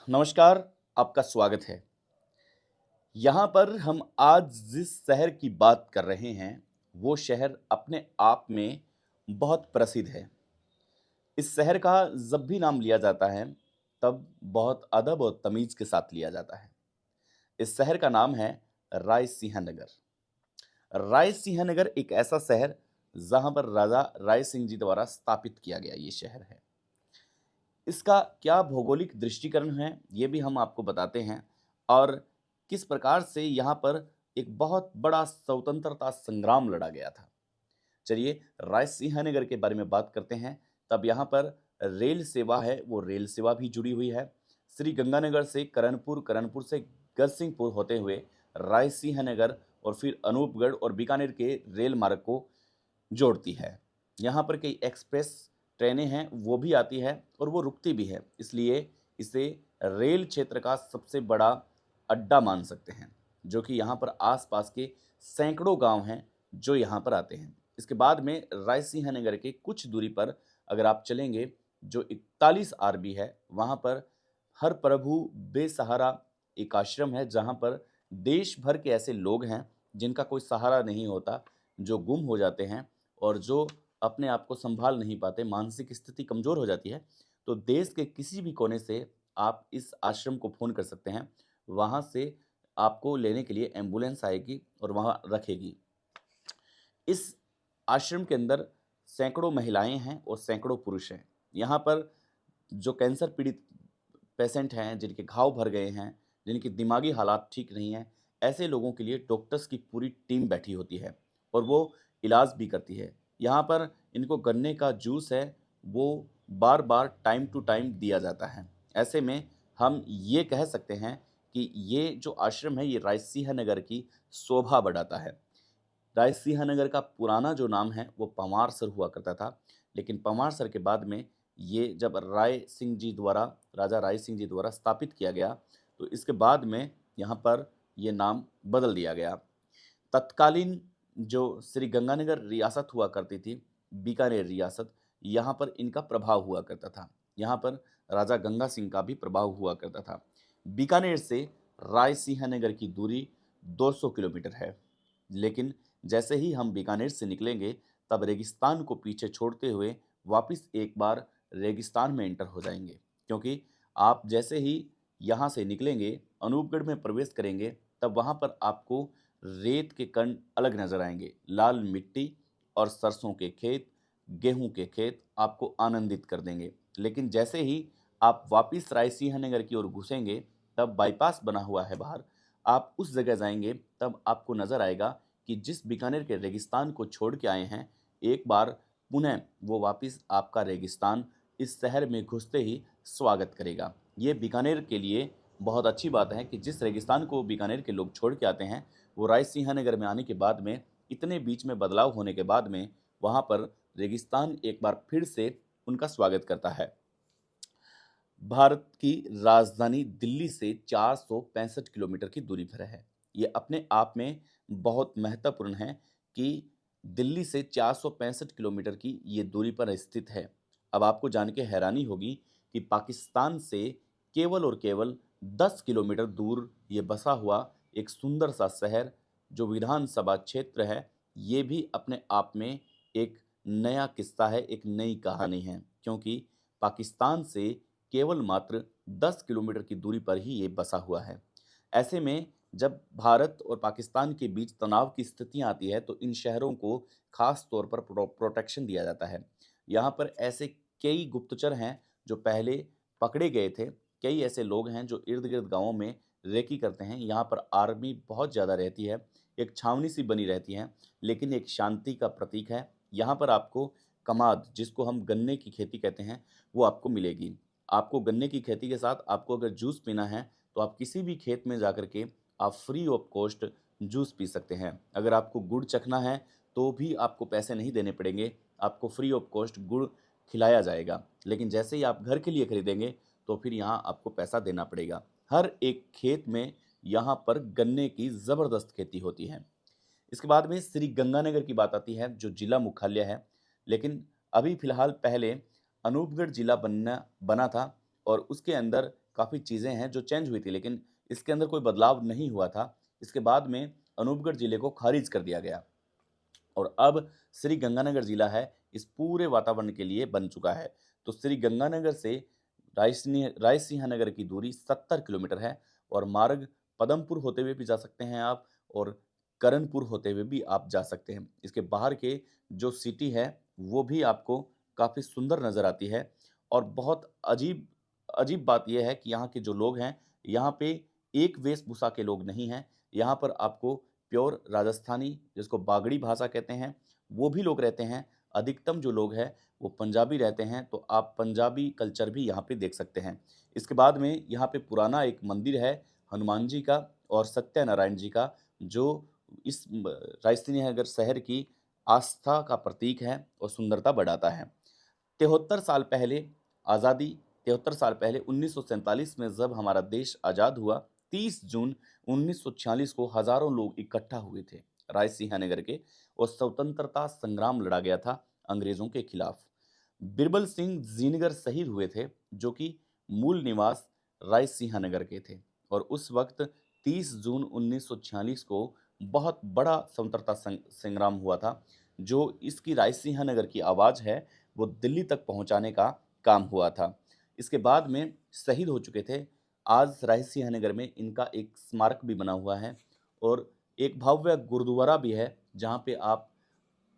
नमस्कार, आपका स्वागत है। यहाँ पर हम आज जिस शहर की बात कर रहे हैं, वो शहर अपने आप में बहुत प्रसिद्ध है। इस शहर का जब भी नाम लिया जाता है, तब बहुत अदब और तमीज़ के साथ लिया जाता है। इस शहर का नाम है रायसिंहनगर। रायसिंहनगर एक ऐसा शहर, जहाँ पर राजा राय सिंह जी द्वारा स्थापित किया गया ये शहर है। इसका क्या भौगोलिक दृष्टिकरण है, ये भी हम आपको बताते हैं और किस प्रकार से यहाँ पर एक बहुत बड़ा स्वतंत्रता संग्राम लड़ा गया था। चलिए, रायसिंहनगर के बारे में बात करते हैं। तब यहाँ पर रेल सेवा है, वो रेल सेवा भी जुड़ी हुई है। श्री गंगानगर से करणपुर, करणपुर से गरसिंहपुर होते हुए रायसिंहनगर और फिर अनूपगढ़ और बीकानेर के रेल मार्ग को जोड़ती है। यहाँ पर कई एक्सप्रेस ट्रेनें हैं, वो भी आती है और वो रुकती भी है। इसलिए इसे रेल क्षेत्र का सबसे बड़ा अड्डा मान सकते हैं, जो कि यहाँ पर आस-पास के सैकड़ों गाँव हैं, जो यहाँ पर आते हैं। इसके बाद में रायसिंहनगर के कुछ दूरी पर अगर आप चलेंगे, जो 41 आरबी है, वहाँ पर हर प्रभु बेसहारा एक आश्रम है, जहाँ पर देश भर के ऐसे लोग हैं, जिनका कोई सहारा नहीं होता, जो गुम हो जाते हैं और जो अपने आप को सँभाल नहीं पाते, मानसिक स्थिति कमज़ोर हो जाती है, तो देश के किसी भी कोने से आप इस आश्रम को फ़ोन कर सकते हैं। वहाँ से आपको लेने के लिए एम्बुलेंस आएगी और वहाँ रखेगी। इस आश्रम के अंदर सैकड़ों महिलाएँ हैं और सैकड़ों पुरुष हैं। यहाँ पर जो कैंसर पीड़ित पेशेंट हैं, जिनके घाव भर गए हैं, जिनकी दिमागी हालात ठीक नहीं हैं, ऐसे लोगों के लिए डॉक्टर्स की पूरी टीम बैठी होती है और वो इलाज भी करती है। यहाँ पर इनको गन्ने का जूस है, वो बार-बार टाइम टू टाइम दिया जाता है। ऐसे में हम ये कह सकते हैं कि ये जो आश्रम है, ये रायसिंह नगर की शोभा बढ़ाता है। रायसिंहनगर का पुराना जो नाम है वो पंवारसर हुआ करता था, लेकिन पंवारसर के बाद में ये जब राय सिंह जी द्वारा राजा राय सिंह जी द्वारा स्थापित किया गया, तो इसके बाद में यहाँ पर ये नाम बदल दिया गया। तत्कालीन जो श्री गंगानगर रियासत हुआ करती थी, बीकानेर रियासत, यहाँ पर इनका प्रभाव हुआ करता था। यहाँ पर राजा गंगा सिंह का भी प्रभाव हुआ करता था। बीकानेर से रायसिंहनगर की दूरी 200 किलोमीटर है, लेकिन जैसे ही हम बीकानेर से निकलेंगे, तब रेगिस्तान को पीछे छोड़ते हुए वापस एक बार रेगिस्तान में एंटर हो जाएँगे। क्योंकि आप जैसे ही यहाँ से निकलेंगे, अनूपगढ़ में प्रवेश करेंगे, तब वहाँ पर आपको रेत के कण अलग नज़र आएँगे। लाल मिट्टी और सरसों के खेत, गेहूँ के खेत आपको आनंदित कर देंगे। लेकिन जैसे ही आप वापिस रायसिंहनगर की ओर घुसेंगे, तब बाईपास बना हुआ है बाहर, आप उस जगह जाएँगे, तब आपको नज़र आएगा कि जिस बीकानेर के रेगिस्तान को छोड़ के आए हैं, एक बार पुनः वो वापिस आपका रेगिस्तान इस शहर में घुसते ही स्वागत करेगा। ये बीकानेर के लिए बहुत अच्छी बात है कि जिस रेगिस्तान को बीकानेर के लोग छोड़ के आते हैं, वो रायसिंहनगर में आने के बाद में, इतने बीच में बदलाव होने के बाद में, वहाँ पर रेगिस्तान एक बार फिर से उनका स्वागत करता है। भारत की राजधानी दिल्ली से 465 किलोमीटर की दूरी पर है। ये अपने आप में बहुत महत्वपूर्ण है कि दिल्ली से 465 किलोमीटर की ये दूरी पर स्थित है। अब आपको जान के हैरानी होगी कि पाकिस्तान से केवल और केवल 10 किलोमीटर दूर ये बसा हुआ एक सुंदर सा शहर, जो विधानसभा क्षेत्र है, ये भी अपने आप में एक नया किस्सा है, एक नई कहानी है। क्योंकि पाकिस्तान से केवल मात्र 10 किलोमीटर की दूरी पर ही ये बसा हुआ है। ऐसे में जब भारत और पाकिस्तान के बीच तनाव की स्थितियाँ आती है, तो इन शहरों को ख़ास तौर पर प्रोटेक्शन दिया जाता है। यहाँ पर ऐसे कई गुप्तचर हैं, जो पहले पकड़े गए थे। कई ऐसे लोग हैं, जो इर्द-गिर्द गाँवों में रेकी करते हैं। यहाँ पर आर्मी बहुत ज़्यादा रहती है, एक छावनी-सी बनी रहती है, लेकिन एक शांति का प्रतीक है। यहाँ पर आपको कमाद, जिसको हम गन्ने की खेती कहते हैं, वो आपको मिलेगी। आपको गन्ने की खेती के साथ आपको अगर जूस पीना है, तो आप किसी भी खेत में जाकर के आप free of cost juice P सकते हैं। अगर आपको गुड़ चखना है, तो भी आपको पैसे नहीं देने पड़ेंगे, आपको फ्री ऑफ कॉस्ट गुड़ खिलाया जाएगा। लेकिन जैसे ही आप घर के लिए खरीदेंगे, तो फिर यहाँ आपको पैसा देना पड़ेगा। हर एक खेत में यहाँ पर गन्ने की ज़बरदस्त खेती होती है। इसके बाद में श्री गंगानगर की बात आती है, जो जिला मुख्यालय है। लेकिन अभी फ़िलहाल पहले अनूपगढ़ जिला बना बना था और उसके अंदर काफ़ी चीज़ें हैं जो चेंज हुई थी, लेकिन इसके अंदर कोई बदलाव नहीं हुआ था। इसके बाद में अनूपगढ़ ज़िले को खारिज कर दिया गया और अब श्री गंगानगर ज़िला है, इस पूरे वातावरण के लिए बन चुका है। तो श्री गंगानगर से रायसिंह नगर की दूरी 70 किलोमीटर है और मार्ग पदमपुर होते हुए भी जा सकते हैं आप और करणपुर होते हुए भी आप जा सकते हैं। इसके बाहर के जो सिटी है, वो भी आपको काफ़ी सुंदर नज़र आती है और बहुत अजीब अजीब बात ये है कि यहाँ के जो लोग हैं, यहाँ पे एक वेशभूषा के लोग नहीं हैं। यहाँ पर आपको प्योर राजस्थानी, जिसको बागड़ी भाषा कहते हैं, वो भी लोग रहते हैं। अधिकतम जो लोग हैं, वो पंजाबी रहते हैं, तो आप पंजाबी कल्चर भी यहाँ पे देख सकते हैं। इसके बाद में यहाँ पे पुराना एक मंदिर है, हनुमान जी का और सत्यनारायण जी का, जो इस रायसिंह नगर शहर की आस्था का प्रतीक है और सुंदरता बढ़ाता है। 73 साल पहले आज़ादी 73 साल पहले 1947 में जब हमारा देश आज़ाद हुआ, 30 जून 1946 को हज़ारों लोग इकट्ठा हुए थे रायसिंह नगर के और स्वतंत्रता संग्राम लड़ा गया था अंग्रेज़ों के खिलाफ। बिरबल सिंह जीनगर शहीद हुए थे, जो कि मूल निवास रायसिंह नगर के थे और उस वक्त 30 जून 1946 को बहुत बड़ा स्वतंत्रता संग्राम हुआ था, जो इसकी रायसिंह नगर की आवाज़ है, वो दिल्ली तक पहुंचाने का काम हुआ था। इसके बाद में शहीद हो चुके थे। आज रायसिंह नगर में इनका एक स्मारक भी बना हुआ है और एक भव्य गुरुद्वारा भी है, जहाँ पे आप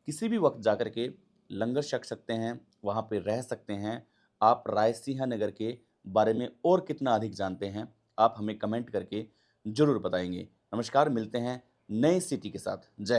किसी भी वक़्त जाकर के लंगर छक सकते हैं, वहाँ पे रह सकते हैं। आप रायसिंह नगर के बारे में और कितना अधिक जानते हैं, आप हमें कमेंट करके ज़रूर बताएँगे। नमस्कार, मिलते हैं नई सिटी के साथ। जय